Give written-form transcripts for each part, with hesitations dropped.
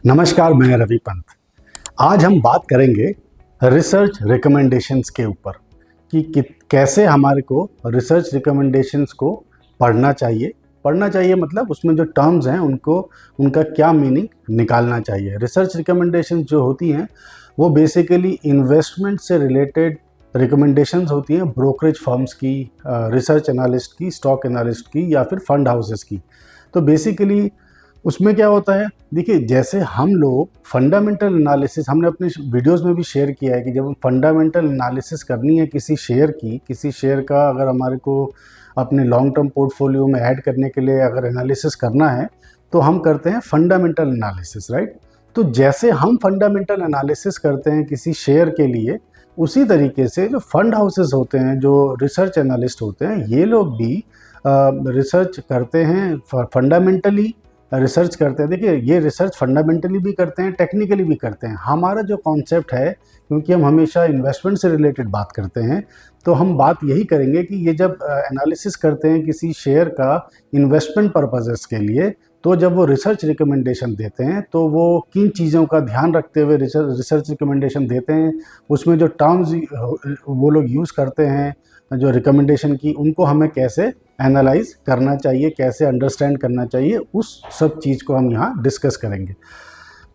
नमस्कार, मैं रवि पंत। आज हम बात करेंगे रिसर्च रिकमेंडेशंस के ऊपर कि कैसे हमारे को रिसर्च रिकमेंडेशंस को पढ़ना चाहिए मतलब उसमें जो टर्म्स हैं उनका क्या मीनिंग निकालना चाहिए। रिसर्च रिकमेंडेशंस जो होती हैं वो बेसिकली इन्वेस्टमेंट से रिलेटेड रिकमेंडेशंस होती हैं, ब्रोकरेज फर्म्स की, रिसर्च एनालिस्ट की, स्टॉक एनालिस्ट की या फिर फंड हाउसेस की। तो बेसिकली उसमें क्या होता है, देखिए जैसे हम लोग फंडामेंटल एनालिसिस हमने अपने वीडियोस में भी शेयर किया है कि जब हम फंडामेंटल एनालिसिस करनी है किसी शेयर का अगर हमारे को अपने लॉन्ग टर्म पोर्टफोलियो में ऐड करने के लिए अगर एनालिसिस करना है तो हम करते हैं फंडामेंटल एनालिसिस, राइट। तो जैसे हम फंडामेंटल एनालिसिस करते हैं किसी शेयर के लिए, उसी तरीके से जो फंड हाउसेस होते हैं, जो रिसर्च एनालिस्ट होते हैं, ये लोग भी रिसर्च करते हैं, फंडामेंटली रिसर्च करते हैं। देखिए ये रिसर्च फंडामेंटली भी करते हैं, टेक्निकली भी करते हैं। हमारा जो कॉन्सेप्ट है, क्योंकि हम हमेशा इन्वेस्टमेंट से रिलेटेड बात करते हैं, तो हम बात यही करेंगे कि ये जब एनालिसिस करते हैं किसी शेयर का इन्वेस्टमेंट पर्पजेस के लिए, तो जब वो रिसर्च रिकमेंडेशन देते हैं तो वो किन चीज़ों का ध्यान रखते हुए रिसर्च रिकमेंडेशन देते हैं, उसमें जो टर्म्स वो लोग यूज़ करते हैं जो रिकमेंडेशन की, उनको हमें कैसे एनालाइज करना चाहिए, कैसे अंडरस्टैंड करना चाहिए, उस सब चीज़ को हम यहाँ डिस्कस करेंगे।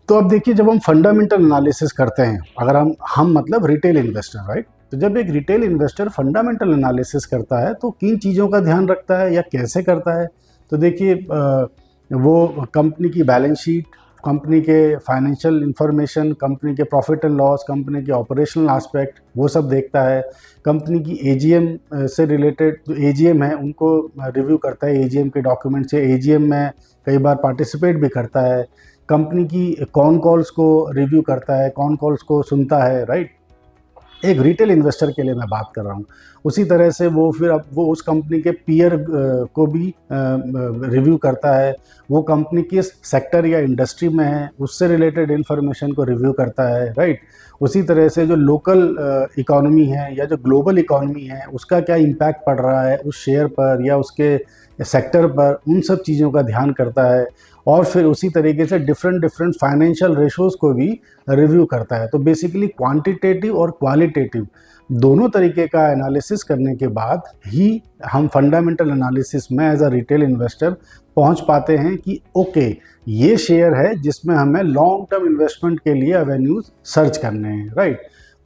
तो अब देखिए, जब हम फंडामेंटल एनालिसिस करते हैं, अगर हम मतलब रिटेल इन्वेस्टर, राइट। तो जब एक रिटेल इन्वेस्टर फंडामेंटल एनालिसिस करता है तो किन चीज़ों का ध्यान रखता है या कैसे करता है, तो देखिए वो कंपनी की बैलेंस शीट, कंपनी के फाइनेंशियल इंफॉर्मेशन, कंपनी के प्रॉफिट एंड लॉस, कंपनी के ऑपरेशनल एस्पेक्ट, वो सब देखता है। कंपनी की एजीएम से रिलेटेड जो एजीएम है उनको रिव्यू करता है, एजीएम के डॉक्यूमेंट से। एजीएम में कई बार पार्टिसिपेट भी करता है। कंपनी की कॉन कॉल्स को रिव्यू करता है, कॉन कॉल्स को सुनता है, राइट। एक रिटेल इन्वेस्टर के लिए मैं बात कर रहा हूँ। उसी तरह से वो फिर अब वो उस कंपनी के पीयर को भी रिव्यू करता है। वो कंपनी किस सेक्टर या इंडस्ट्री में है उससे रिलेटेड इन्फॉर्मेशन को रिव्यू करता है, राइट। उसी तरह से जो लोकल इकोनॉमी है या जो ग्लोबल इकोनॉमी है उसका क्या इम्पैक्ट पड़ रहा है उस शेयर पर या उसके सेक्टर पर, उन सब चीज़ों का ध्यान करता है। और फिर उसी तरीके से डिफरेंट फाइनेंशियल रेशोज़ को भी रिव्यू करता है। तो बेसिकली क्वांटिटेटिव और क्वालिटेटिव दोनों तरीके का एनालिसिस करने के बाद ही हम फंडामेंटल एनालिसिस में एज अ रिटेल इन्वेस्टर पहुंच पाते हैं कि ओके, ये शेयर है जिसमें हमें लॉन्ग टर्म इन्वेस्टमेंट के लिए एवेन्यूज सर्च करने हैं, राइट।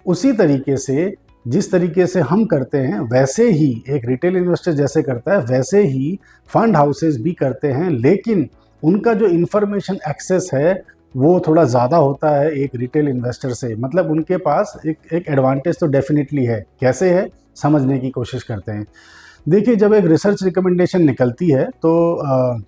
उसी तरीके से जिस तरीके से हम करते हैं वैसे ही एक रिटेल इन्वेस्टर जैसे करता है वैसे ही फंड हाउसेस भी करते हैं, लेकिन उनका जो इन्फॉर्मेशन एक्सेस है वो थोड़ा ज़्यादा होता है एक रिटेल इन्वेस्टर से। मतलब उनके पास एक एडवांटेज तो डेफिनेटली है। कैसे है, समझने की कोशिश करते हैं। देखिए, जब एक रिसर्च रिकमेंडेशन निकलती है तो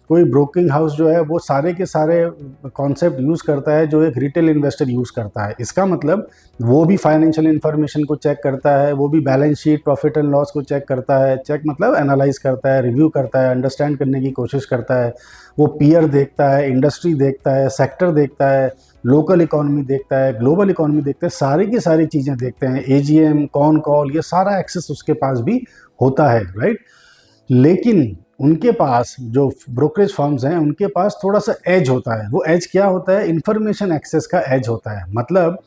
कोई ब्रोकिंग हाउस जो है वो सारे के सारे कॉन्सेप्ट यूज़ करता है जो एक रिटेल इन्वेस्टर यूज़ करता है। इसका मतलब वो भी फाइनेंशियल इन्फॉर्मेशन को चेक करता है, वो भी balance sheet, profit and loss को चेक करता है। चेक मतलब एनालाइज करता है, रिव्यू करता है, अंडरस्टैंड करने की कोशिश करता है। वो पीयर देखता है, इंडस्ट्री देखता है, सेक्टर देखता है, लोकल इकोनॉमी देखता है, ग्लोबल इकोनॉमी देखता है, सारी की सारी चीज़ें देखते हैं। एजीएम, कॉन कॉल, ये सारा एक्सेस उसके पास भी होता है, राइट। लेकिन उनके पास जो ब्रोकरेज फर्म्स हैं उनके पास थोड़ा सा एज होता है। वो एज क्या होता है, इंफॉर्मेशन एक्सेस का एज होता है। मतलब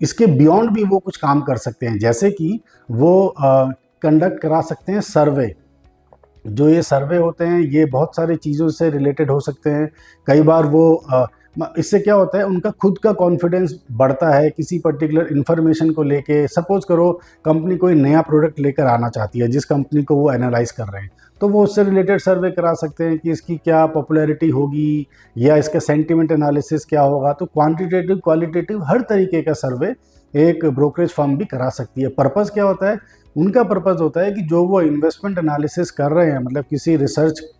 इसके बियॉन्ड भी वो कुछ काम कर सकते हैं, जैसे कि वो कंडक्ट करा सकते हैं सर्वे। जो ये सर्वे होते हैं ये बहुत सारी चीज़ों से रिलेटेड हो सकते हैं। कई बार वो इससे क्या होता है, उनका खुद का कॉन्फिडेंस बढ़ता है किसी पर्टिकुलर इन्फॉर्मेशन को लेके। सपोज करो कंपनी कोई नया प्रोडक्ट लेकर आना चाहती है जिस कंपनी को वो एनालाइज कर रहे हैं, तो वो उससे रिलेटेड सर्वे करा सकते हैं कि इसकी क्या पॉपुलैरिटी होगी या इसका सेंटिमेंट एनालिसिस क्या होगा। तो क्वांटिटेटिव क्वालिटेटिव हर तरीके का सर्वे एक ब्रोकरेज फर्म भी करा सकती है। पर्पज़ क्या होता है, उनका पर्पज़ होता है कि जो वो इन्वेस्टमेंट एनालिसिस कर रहे हैं, मतलब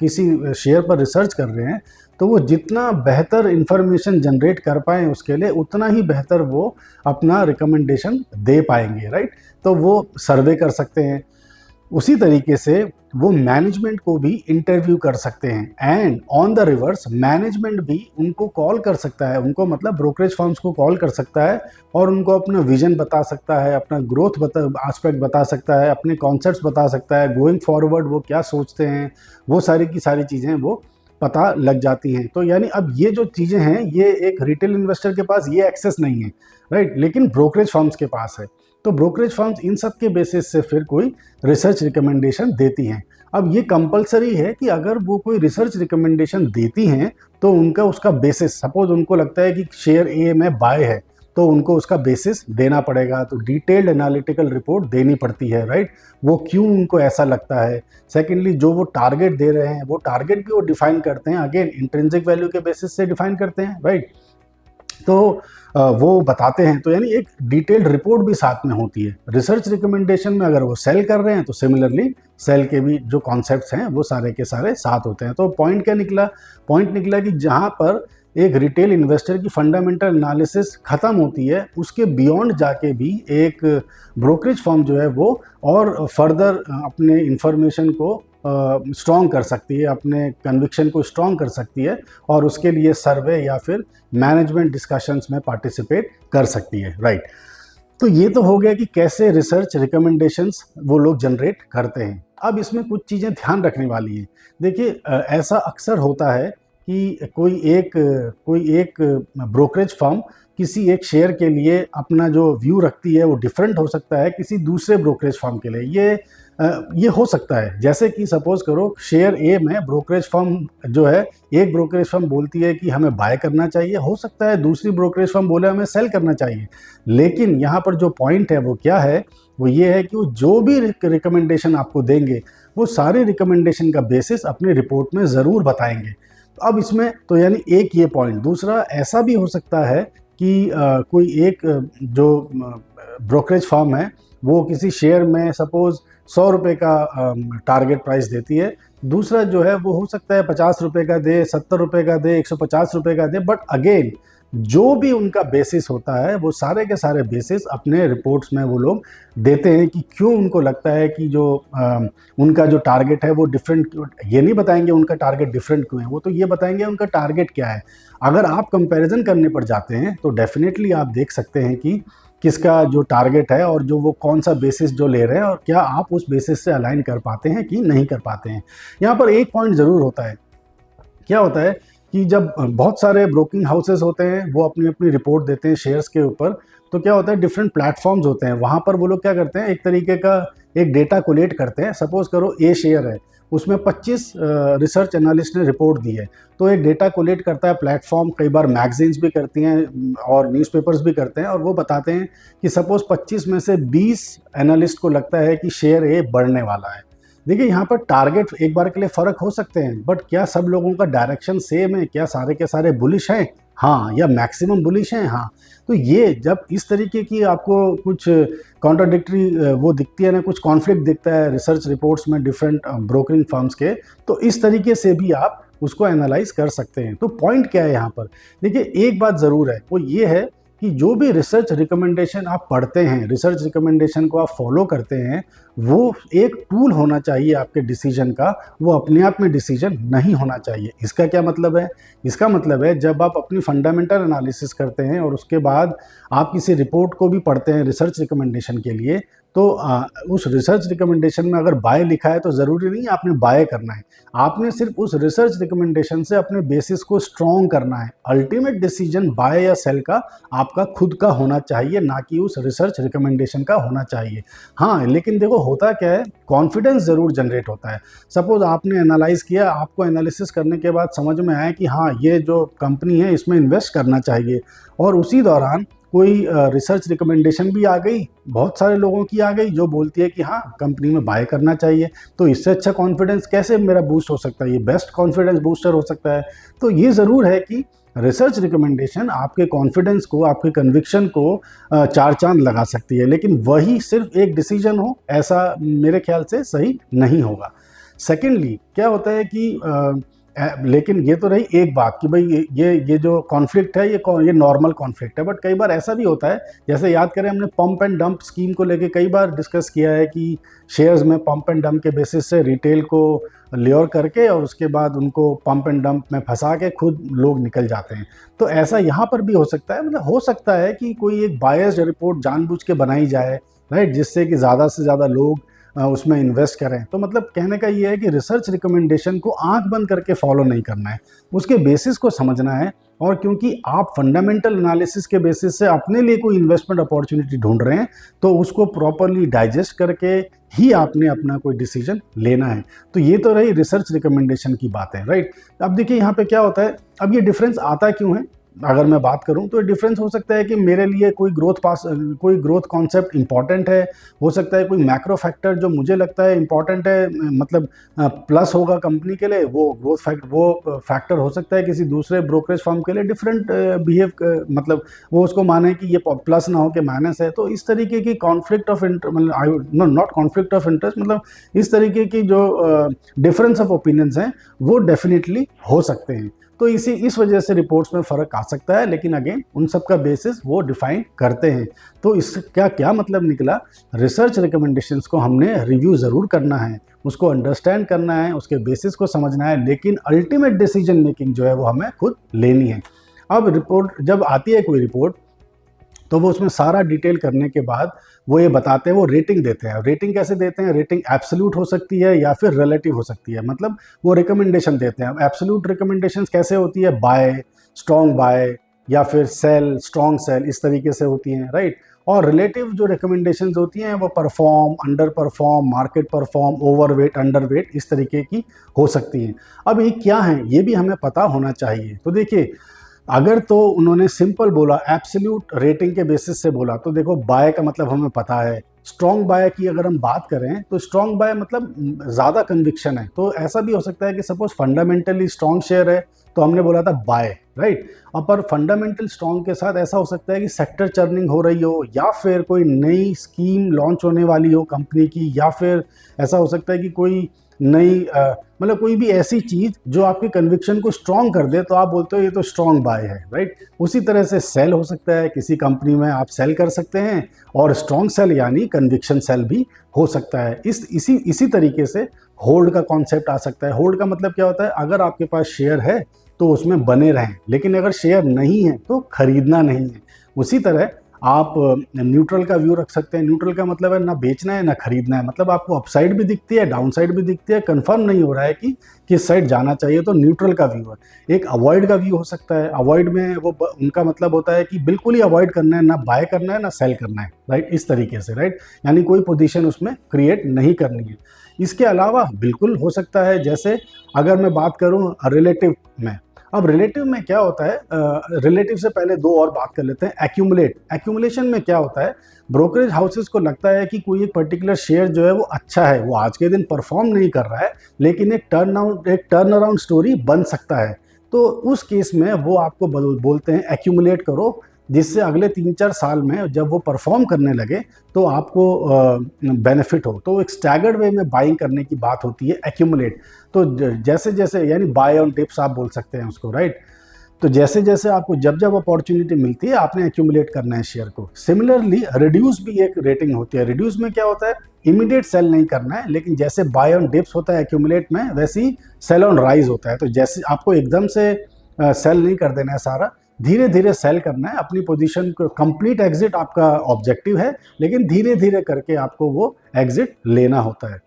किसी शेयर पर रिसर्च कर रहे हैं, तो वो जितना बेहतर इंफॉर्मेशन जनरेट कर पाएँ उसके लिए उतना ही बेहतर वो अपना रिकमेंडेशन दे पाएंगे, राइट। तो वो सर्वे कर सकते हैं। उसी तरीके से वो मैनेजमेंट को भी इंटरव्यू कर सकते हैं। And on the reverse management भी उनको कॉल कर सकता है, उनको मतलब ब्रोकरेज फर्म्स को कॉल कर सकता है और उनको अपना विजन बता सकता है, अपना ग्रोथ एस्पेक्ट बता सकता है, अपने कॉन्सेप्ट्स बता सकता है, गोइंग फॉरवर्ड वो क्या सोचते हैं, वो सारी की सारी चीज़ें वो पता लग जाती हैं। तो यानी अब ये जो चीज़ें हैं ये एक रिटेल इन्वेस्टर के पास ये एक्सेस नहीं है, राइट, लेकिन ब्रोकरेज फर्म्स के पास है। तो ब्रोकरेज फर्म्स इन सब के बेसिस से फिर कोई रिसर्च रिकमेंडेशन देती हैं। अब ये कंपलसरी है कि अगर वो कोई रिसर्च रिकमेंडेशन देती हैं तो उनका उसका बेसिस, सपोज उनको लगता है कि शेयर ए में बाय है तो उनको उसका बेसिस देना पड़ेगा, तो डिटेल्ड एनालिटिकल रिपोर्ट देनी पड़ती है, राइट, वो क्यों उनको ऐसा लगता है। सेकेंडली जो वो टारगेट दे रहे हैं वो टारगेट भी वो डिफाइन करते हैं, अगेन इंट्रिंसिक वैल्यू के बेसिस से डिफाइन करते हैं, राइट। तो वो बताते हैं, तो यानी एक डिटेल्ड रिपोर्ट भी साथ में होती है। रिसर्च रिकमेंडेशन में अगर वो सेल कर रहे हैं तो सिमिलरली सेल के भी जो कॉन्सेप्ट्स हैं वो सारे के सारे साथ होते हैं। तो पॉइंट क्या निकला? पॉइंट निकला कि जहाँ पर एक रिटेल इन्वेस्टर की फंडामेंटल एनालिसिस खत्म होती है, उसके बियॉन्ड जाके भी एक ब्रोकरेज फर्म जो है वो और फर्दर अपने इंफॉर्मेशन को स्ट्रॉन्ग कर सकती है, अपने कन्विक्शन को स्ट्रॉन्ग कर सकती है और उसके लिए सर्वे या फिर मैनेजमेंट डिस्कशंस में पार्टिसिपेट कर सकती है, राइट। तो ये तो हो गया कि कैसे रिसर्च रिकमेंडेशंस वो लोग जनरेट करते हैं। अब इसमें कुछ चीज़ें ध्यान रखने वाली हैं। देखिए ऐसा अक्सर होता है कि कोई एक ब्रोकरेज फर्म किसी एक शेयर के लिए अपना जो व्यू रखती है वो डिफरेंट हो सकता है किसी दूसरे ब्रोकरेज फर्म के लिए। ये हो सकता है, जैसे कि सपोज करो शेयर ए में ब्रोकरेज फर्म जो है, एक ब्रोकरेज फर्म बोलती है कि हमें बाय करना चाहिए, हो सकता है दूसरी ब्रोकरेज फर्म बोले हमें सेल करना चाहिए। लेकिन यहाँ पर जो पॉइंट है वो क्या है, वो ये है कि वो जो भी रिकमेंडेशन आपको देंगे वो सारे रिकमेंडेशन का बेसिस अपनी रिपोर्ट में ज़रूर बताएंगे। तो अब इसमें तो यानी एक ये पॉइंट, दूसरा ऐसा भी हो सकता है कि कोई एक जो ब्रोकरेज फर्म है वो किसी शेयर में सपोज 100 रुपये का टारगेट प्राइस देती है, दूसरा जो है वो हो सकता है 50 रुपये का दे, 70 रुपये का दे, 150 रुपये का दे, बट अगेन जो भी उनका बेसिस होता है वो सारे के सारे बेसिस अपने रिपोर्ट्स में वो लोग देते हैं कि क्यों उनको लगता है कि जो उनका जो टारगेट है वो डिफरेंट क्यों। ये नहीं बताएंगे उनका टारगेट डिफरेंट क्यों है, वो तो ये बताएंगे उनका टारगेट क्या है। अगर आप कंपैरिजन करने पर जाते हैं तो डेफिनेटली आप देख सकते हैं कि किसका जो टारगेट है और जो वो कौन सा बेसिस जो ले रहे हैं और क्या आप उस बेसिस से अलाइन कर पाते हैं कि नहीं कर पाते हैं। यहाँ पर एक पॉइंट ज़रूर होता है, क्या होता है कि जब बहुत सारे ब्रोकिंग हाउसेस होते हैं वो अपनी अपनी रिपोर्ट देते हैं शेयर्स के ऊपर, तो क्या होता है डिफरेंट प्लेटफॉर्म्स होते हैं, वहाँ पर वो लोग क्या करते हैं एक तरीके का एक डेटा कोलेक्ट करते हैं। सपोज करो ए शेयर है, उसमें 25 रिसर्च एनालिस्ट ने रिपोर्ट दी है, तो एक डेटा कोलेक्ट करता है प्लेटफॉर्म, कई बार मैगजीन्स भी करती हैं और न्यूज़पेपर्स भी करते हैं, और वो बताते हैं कि सपोज 25 में से 20 एनालिस्ट को लगता है कि शेयर ए बढ़ने वाला है। देखिए यहाँ पर टारगेट एक बार के लिए फ़र्क हो सकते हैं, बट क्या सब लोगों का डायरेक्शन सेम है? क्या सारे के सारे बुलिश हैं? हाँ, या मैक्सिमम बुलिश हैं? हाँ। तो ये जब इस तरीके की आपको कुछ कॉन्ट्राडिक्टरी वो दिखती है ना, कुछ कॉन्फ्लिक्ट दिखता है रिसर्च रिपोर्ट्स में डिफरेंट ब्रोकरिंग फर्म्स के, तो इस तरीके से भी आप उसको एनालाइज कर सकते हैं। तो पॉइंट क्या है यहाँ पर? देखिए एक बात ज़रूर है, वो ये है कि जो भी रिसर्च रिकमेंडेशन आप पढ़ते हैं, रिसर्च रिकमेंडेशन को आप फॉलो करते हैं, वो एक टूल होना चाहिए आपके डिसीजन का, वो अपने आप में डिसीजन नहीं होना चाहिए। इसका क्या मतलब है? इसका मतलब है जब आप अपनी फंडामेंटल एनालिसिस करते हैं और उसके बाद आप किसी रिपोर्ट को भी पढ़ते हैं रिसर्च रिकमेंडेशन के लिए, तो उस रिसर्च रिकमेंडेशन में अगर बाय लिखा है तो ज़रूरी नहीं आपने बाय करना है, आपने सिर्फ उस रिसर्च रिकमेंडेशन से अपने बेसिस को स्ट्रॉन्ग करना है। अल्टीमेट डिसीजन बाय या सेल का आपका खुद का होना चाहिए, ना कि उस रिसर्च रिकमेंडेशन का होना चाहिए। हाँ, लेकिन देखो होता क्या है, कॉन्फिडेंस ज़रूर जनरेट होता है। सपोज आपने एनालाइज किया, आपको एनालिसिस करने के बाद समझ में आया कि हाँ ये जो कंपनी है इसमें इन्वेस्ट करना चाहिए, और उसी दौरान कोई रिसर्च रिकमेंडेशन भी आ गई, बहुत सारे लोगों की आ गई जो बोलती है कि हाँ कंपनी में बाय करना चाहिए, तो इससे अच्छा कॉन्फिडेंस कैसे मेरा बूस्ट हो सकता है? ये बेस्ट कॉन्फिडेंस बूस्टर हो सकता है। तो ये ज़रूर है कि रिसर्च रिकमेंडेशन आपके कॉन्फिडेंस को, आपके कन्विक्शन को चार चांद लगा सकती है, लेकिन वही सिर्फ एक डिसीजन हो ऐसा मेरे ख्याल से सही नहीं होगा। सेकेंडली क्या होता है कि लेकिन ये तो रही एक बात कि भाई ये जो कॉन्फ्लिक्ट है ये नॉर्मल कॉन्फ्लिक्ट है, बट कई बार ऐसा भी होता है, जैसे याद करें हमने पंप एंड डंप स्कीम को लेके कई बार डिस्कस किया है कि शेयर्स में पंप एंड डंप के बेसिस से रिटेल को ल्योर करके और उसके बाद उनको पंप एंड डंप में फंसा के खुद लोग निकल जाते हैं। तो ऐसा यहाँ पर भी हो सकता है, मतलब हो सकता है कि कोई एक बायस्ड रिपोर्ट जानबूझ के बनाई जाए, राइट, जिससे कि ज़्यादा से ज़्यादा लोग उसमें इन्वेस्ट करें। तो मतलब कहने का ये है कि रिसर्च रिकमेंडेशन को आंख बंद करके फॉलो नहीं करना है, उसके बेसिस को समझना है। और क्योंकि आप फंडामेंटल एनालिसिस के बेसिस से अपने लिए कोई इन्वेस्टमेंट अपॉर्चुनिटी ढूंढ रहे हैं, तो उसको प्रॉपरली डाइजेस्ट करके ही आपने अपना कोई डिसीजन लेना है। तो ये तो रही रिसर्च रिकमेंडेशन की बात है, राइट। अब देखिए यहाँ पे क्या होता है, अब ये डिफरेंस आता क्यों है, अगर मैं बात करूं तो डिफरेंस हो सकता है कि मेरे लिए कोई ग्रोथ कॉन्सेप्ट इंपॉर्टेंट है, हो सकता है कोई मैक्रो फैक्टर जो मुझे लगता है इंपॉर्टेंट है, मतलब प्लस होगा कंपनी के लिए, वो फैक्टर हो सकता है किसी दूसरे ब्रोकरेज फर्म के लिए डिफरेंट मतलब वो उसको माने कि ये प्लस ना हो के माइनस है। तो इस तरीके की कॉन्फ्लिक्ट ऑफ इंटरेस्ट, मतलब नॉट कॉन्फ्लिक्ट ऑफ इंटरेस्ट, मतलब इस तरीके की जो डिफरेंस ऑफ ओपिनियंस हैं वो डेफिनेटली हो सकते हैं। तो इस वजह से रिपोर्ट्स में फ़र्क आ सकता है, लेकिन अगेन उन सब का बेसिस वो डिफाइन करते हैं। तो इसका क्या मतलब निकला, रिसर्च रिकमेंडेशंस को हमने रिव्यू ज़रूर करना है, उसको अंडरस्टैंड करना है, उसके बेसिस को समझना है, लेकिन अल्टीमेट डिसीजन मेकिंग जो है वो हमें खुद लेनी है। अब रिपोर्ट जब आती है कोई रिपोर्ट, तो वो उसमें सारा डिटेल करने के बाद वो ये बताते हैं, वो रेटिंग देते हैं। रेटिंग कैसे देते हैं, रेटिंग एब्सोल्यूट हो सकती है या फिर रिलेटिव हो सकती है, मतलब वो रिकमेंडेशन देते हैं। अब एब्सोल्यूट रिकमेंडेशंस कैसे होती है, बाय, स्ट्रॉन्ग बाय या फिर सेल, स्ट्रॉन्ग सेल, इस तरीके से होती हैं, राइट। और रिलेटिव जो रिकमेंडेशंस होती हैं वो perform, under perform, market perform, overweight, underweight, इस तरीके की हो सकती हैं। अब ये क्या है ये भी हमें पता होना चाहिए। तो देखिए, अगर तो उन्होंने सिंपल बोला, एब्सोल्यूट रेटिंग के बेसिस से बोला, तो देखो बाय का मतलब हमें पता है। स्ट्रॉन्ग बाय की अगर हम बात करें तो स्ट्रॉन्ग बाय मतलब ज़्यादा कन्विक्शन है। तो ऐसा भी हो सकता है कि सपोज फंडामेंटली स्ट्रॉन्ग शेयर है तो हमने बोला था बाय, राइट। और पर फंडामेंटल स्ट्रॉन्ग के साथ ऐसा हो सकता है कि सेक्टर चर्निंग हो रही हो, या फिर कोई नई स्कीम लॉन्च होने वाली हो कंपनी की, या फिर ऐसा हो सकता है कि कोई नई मतलब कोई भी ऐसी चीज़ जो आपके कन्विक्शन को स्ट्रॉन्ग कर दे, तो आप बोलते हो ये तो स्ट्रॉन्ग बाय है, राइट। उसी तरह से सेल हो सकता है, किसी कंपनी में आप सेल कर सकते हैं, और स्ट्रॉन्ग सेल यानी कन्विक्शन सेल भी हो सकता है। इसी तरीके से होल्ड का कॉन्सेप्ट आ सकता है। होल्ड का मतलब क्या होता है, अगर आपके पास शेयर है तो उसमें बने रहें, लेकिन अगर शेयर नहीं है तो खरीदना नहीं है। उसी तरह आप न्यूट्रल का व्यू रख सकते हैं। न्यूट्रल का मतलब है ना बेचना है ना खरीदना है, मतलब आपको अपसाइड भी दिखती है, डाउन साइड भी दिखती है, कंफर्म नहीं हो रहा है कि किस साइड जाना चाहिए, तो न्यूट्रल का व्यू है। एक अवॉइड का व्यू हो सकता है। अवॉइड में वो उनका मतलब होता है कि बिल्कुल ही अवॉइड करना है, ना बाय करना है ना सेल करना है, राइट, इस तरीके से, राइट, यानी कोई पोजीशन उसमें क्रिएट नहीं करनी है। इसके अलावा बिल्कुल हो सकता है, जैसे अगर मैं बात करूं रिलेटिव में, अब रिलेटिव में क्या होता है, रिलेटिव से पहले दो और बात कर लेते हैं। एक्यूमुलेशन में क्या होता है, ब्रोकरेज हाउसेस को लगता है कि कोई एक पर्टिकुलर शेयर जो है वो अच्छा है, वो आज के दिन परफॉर्म नहीं कर रहा है, लेकिन एक टर्न अराउंड स्टोरी बन सकता है। तो उस केस में वो आपको बोलते हैं एक्यूमुलेट करो, जिससे अगले 3-4 साल में जब वो परफॉर्म करने लगे तो आपको बेनिफिट हो। तो एक स्टैगर्ड वे में बाइंग करने की बात होती है, एक्यूमुलेट। तो जैसे जैसे, यानी बाय ऑन डिप्स आप बोल सकते हैं उसको, राइट। तो जैसे जैसे आपको जब अपॉर्चुनिटी मिलती है आपने एक्यूमुलेट करना है शेयर को। सिमिलरली रिड्यूस भी एक रेटिंग होती है। रिड्यूस में क्या होता है, इमीडिएट सेल नहीं करना है, लेकिन जैसे बाय ऑन डिप्स होता है एक्यूमुलेट में, वैसे ही सेल ऑन राइज होता है। तो जैसे आपको एकदम से सेल नहीं कर देना है सारा, धीरे धीरे सेल करना है अपनी पोजीशन को। कंप्लीट एग्जिट आपका ऑब्जेक्टिव है, लेकिन धीरे धीरे करके आपको वो एग्जिट लेना होता है।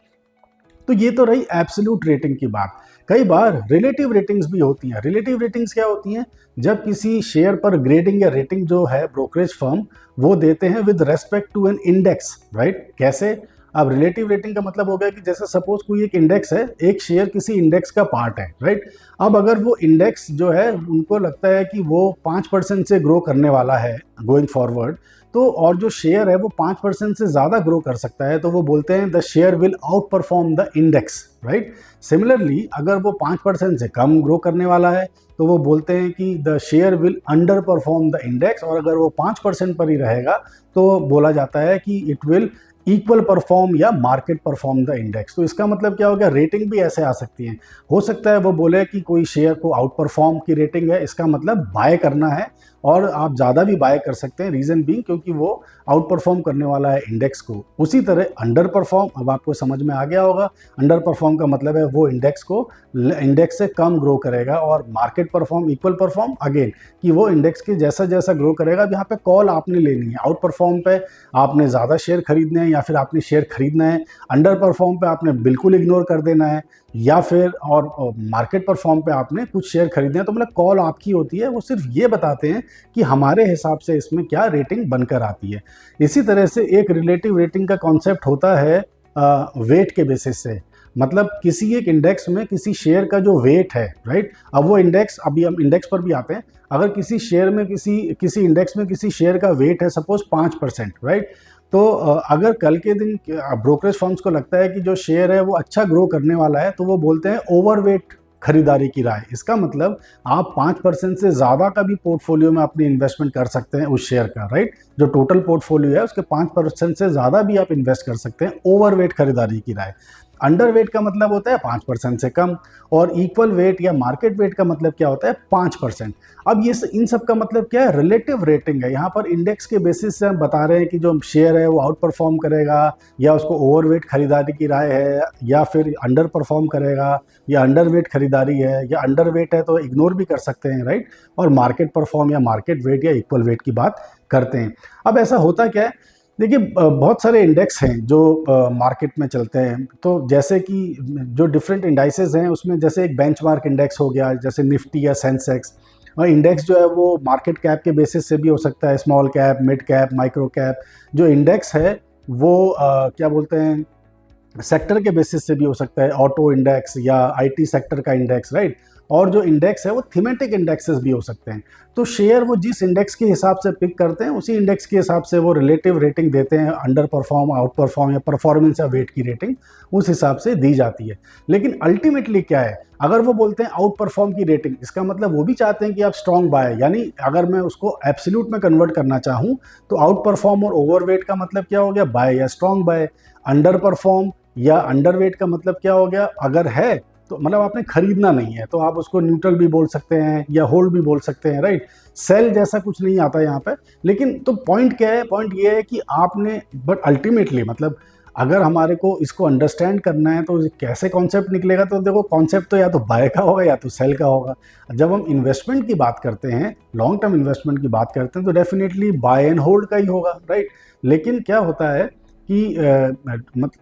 तो ये तो रही एब्सोल्यूट रेटिंग की बात। कई बार रिलेटिव रेटिंग्स भी होती हैं। रिलेटिव रेटिंग्स क्या होती हैं, जब किसी शेयर पर ग्रेडिंग या रेटिंग जो है ब्रोकरेज फर्म वो देते हैं with respect to an index, right. कैसे, अब रिलेटिव रेटिंग का मतलब हो गया कि जैसे सपोज कोई एक इंडेक्स है, एक शेयर किसी इंडेक्स का पार्ट है, राइट। अब अगर वो इंडेक्स जो है उनको लगता है कि वो 5% से ग्रो करने वाला है गोइंग फॉरवर्ड, तो और जो शेयर है वो 5% से ज़्यादा ग्रो कर सकता है, तो वो बोलते हैं the share will out perform the index, right. Similarly अगर वो 5% से कम ग्रो करने वाला है तो वो बोलते हैं कि the share will under perform the index, और अगर वो 5% पर ही रहेगा तो बोला जाता है कि इट विल इक्वल परफॉर्म या मार्केट परफॉर्म द इंडेक्स। तो इसका मतलब क्या हो गया, रेटिंग भी ऐसे आ सकती है। हो सकता है वो बोले कि कोई शेयर को आउट परफॉर्म की रेटिंग है, इसका मतलब बाय करना है, और आप ज़्यादा भी बाय कर सकते हैं, रीज़न भी क्योंकि वो आउट परफॉर्म करने वाला है इंडेक्स को। उसी तरह अंडर परफॉर्म, अब आपको समझ में आ गया होगा, अंडर परफॉर्म का मतलब है वो इंडेक्स से कम ग्रो करेगा, और market perform, equal perform again कि वो इंडेक्स के जैसा जैसा ग्रो करेगा। अब यहाँ पे कॉल आपने लेनी है, आउट परफॉर्म पे आपने ज़्यादा शेयर खरीदने हैं या फिर आपने शेयर खरीदना है, अंडर परफॉर्म पे आपने बिल्कुल इग्नोर कर देना है, या फिर और मार्केट परफॉर्म पे आपने कुछ शेयर खरीदने हैं, तो मतलब कॉल आपकी होती है। वो सिर्फ ये बताते हैं कि हमारे हिसाब से इसमें क्या रेटिंग बनकर आती है। इसी तरह से एक रिलेटिव रेटिंग का कॉन्सेप्ट होता है वेट के बेसिस से, मतलब किसी एक इंडेक्स में किसी शेयर का जो वेट है, राइट। अब वो इंडेक्स, अभी हम इंडेक्स पर भी आते हैं, अगर किसी शेयर में किसी इंडेक्स में किसी शेयर का वेट है सपोज 5%, राइट। तो अगर कल के दिन ब्रोकरेज फर्म्स को लगता है कि जो शेयर है वो अच्छा ग्रो करने वाला है, तो वो बोलते हैं ओवरवेट खरीदारी की राय। इसका मतलब आप 5% से ज़्यादा का भी पोर्टफोलियो में अपनी इन्वेस्टमेंट कर सकते हैं उस शेयर का, राइट। जो टोटल पोर्टफोलियो है उसके 5% से ज़्यादा भी आप इन्वेस्ट कर सकते हैं, ओवरवेट खरीदारी की राय। अंडरवेट का मतलब होता है 5% से कम, और इक्वल वेट या मार्केट वेट का मतलब क्या होता है 5%। अब ये इन सब का मतलब क्या है, रिलेटिव रेटिंग है। यहाँ पर इंडेक्स के बेसिस से हम बता रहे हैं कि जो शेयर है वो आउट परफॉर्म करेगा, या उसको ओवरवेट खरीदारी की राय है, या फिर अंडर परफॉर्म करेगा, या अंडरवेट खरीदारी है, या अंडरवेट है तो इग्नोर भी कर सकते हैं, राइट। और मार्केट परफॉर्म या मार्केट वेट या इक्वल वेट की बात करते हैं। अब ऐसा होता क्या है, देखिए बहुत सारे इंडेक्स हैं जो मार्केट में चलते हैं। तो जैसे कि जो डिफरेंट इंडाइसेस हैं उसमें जैसे एक बेंचमार्क इंडेक्स हो गया, जैसे निफ्टी या सेंसेक्स। और इंडेक्स जो है वो मार्केट कैप के बेसिस से भी हो सकता है, small cap, mid cap, micro cap. जो इंडेक्स है वो क्या बोलते हैं, सेक्टर के बेसिस से भी हो सकता है, ऑटो इंडेक्स या आईटी सेक्टर का इंडेक्स, राइट। और जो इंडेक्स है वो थीमेटिक इंडेक्सेस भी हो सकते हैं। तो शेयर वो जिस इंडेक्स के हिसाब से पिक करते हैं उसी इंडेक्स के हिसाब से वो रिलेटिव रेटिंग देते हैं, अंडर परफॉर्म, आउट परफॉर्म या परफॉर्मेंस या वेट की रेटिंग उस हिसाब से दी जाती है। लेकिन अल्टीमेटली क्या है, अगर वो बोलते हैं आउट परफॉर्म की रेटिंग, इसका मतलब वो भी चाहते हैं कि आप स्ट्रॉन्ग बाय, यानी अगर मैं उसको एब्सोल्यूट में कन्वर्ट करना चाहूँ तो आउट परफॉर्म और ओवरवेट का मतलब क्या हो गया, बाय या स्ट्रॉन्ग बाय। अंडर परफॉर्म या अंडरवेट का मतलब क्या हो गया, अगर है तो मतलब आपने खरीदना नहीं है तो आप उसको न्यूट्रल भी बोल सकते हैं या होल्ड भी बोल सकते हैं, राइट। सेल जैसा कुछ नहीं आता यहाँ पे। लेकिन तो पॉइंट क्या है, पॉइंट ये है कि आपने, बट अल्टीमेटली मतलब अगर हमारे को इसको अंडरस्टैंड करना है तो कैसे कॉन्सेप्ट निकलेगा, तो देखो कॉन्सेप्ट तो या तो बाय का होगा या तो सेल का होगा। जब हम इन्वेस्टमेंट की बात करते हैं, लॉन्ग टर्म इन्वेस्टमेंट की बात करते हैं, तो डेफिनेटली बाय एंड होल्ड का ही होगा, राइट। लेकिन क्या होता है कि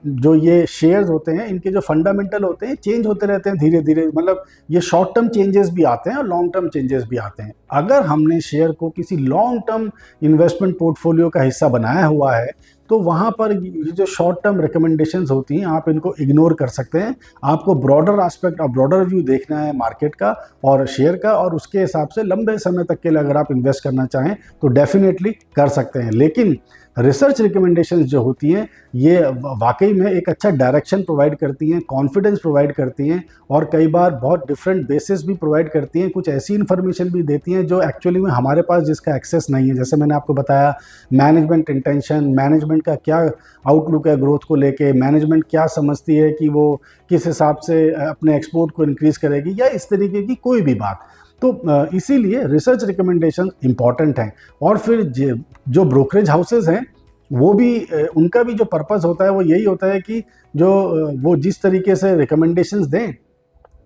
जो ये शेयर्स होते हैं इनके जो फंडामेंटल होते हैं चेंज होते रहते हैं धीरे धीरे, मतलब ये शॉर्ट टर्म चेंजेस भी आते हैं और लॉन्ग टर्म चेंजेस भी आते हैं। अगर हमने शेयर को किसी लॉन्ग टर्म इन्वेस्टमेंट पोर्टफोलियो का हिस्सा बनाया हुआ है तो वहाँ पर ये जो शॉर्ट टर्म रिकमेंडेशंस होती हैं आप इनको इग्नोर कर सकते हैं। आपको ब्रॉडर एस्पेक्ट और ब्रॉडर व्यू देखना है मार्केट का और शेयर का, और उसके हिसाब से लंबे समय तक के लिए अगर आप इन्वेस्ट करना चाहें तो डेफिनेटली कर सकते हैं। लेकिन रिसर्च रिकमेंडेशंस जो होती हैं ये वाकई में एक अच्छा डायरेक्शन प्रोवाइड करती हैं, कॉन्फिडेंस प्रोवाइड करती हैं, और कई बार बहुत डिफरेंट बेसिस भी प्रोवाइड करती हैं। कुछ ऐसी इन्फॉर्मेशन भी देती हैं जो एक्चुअली में हमारे पास जिसका एक्सेस नहीं है। जैसे मैंने आपको बताया मैनेजमेंट इंटेंशन, मैनेजमेंट का क्या आउटलुक है ग्रोथ को लेके, मैनेजमेंट क्या समझती है कि वो किस हिसाब से अपने एक्सपोर्ट को इंक्रीज करेगी, या इस तरीके की कोई भी बात। तो इसीलिए रिसर्च रिकमेंडेशन इंपॉर्टेंट हैं। और फिर जो ब्रोकरेज हाउसेज हैं वो भी उनका भी जो पर्पस होता है वो यही होता है कि जो वो जिस तरीके से रिकमेंडेशंस दें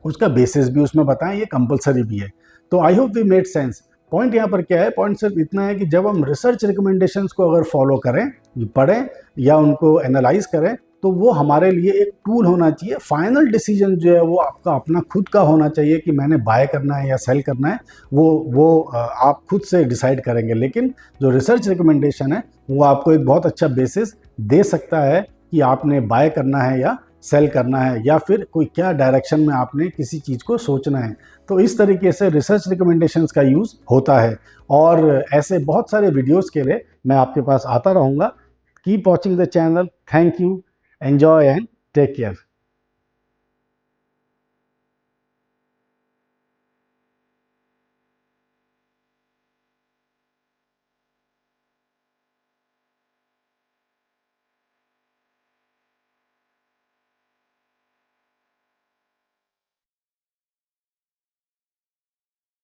उसका बेसिस भी उसमें बताएं, ये कंपलसरी भी है। तो I hope we made sense. Point यहाँ पर क्या है, पॉइंट सिर्फ इतना है कि जब हम रिसर्च रिकमेंडेशंस को अगर फॉलो करें, पढ़ें या उनको एनालाइज करें, तो वो हमारे लिए एक टूल होना चाहिए। फाइनल डिसीजन जो है वो आपका अपना खुद का होना चाहिए कि मैंने बाय करना है या सेल करना है, वो आप खुद से डिसाइड करेंगे। लेकिन जो रिसर्च रिकमेंडेशन है वो आपको एक बहुत अच्छा बेसिस दे सकता है कि आपने बाय करना है या सेल करना है, या फिर कोई क्या डायरेक्शन में आपने किसी चीज़ को सोचना है। तो इस तरीके से रिसर्च रिकमेंडेशंस का यूज़ होता है। और ऐसे बहुत सारे वीडियोस के लिए मैं आपके पास आता रहूँगा। Keep watching the channel. Thank you, enjoy and take care.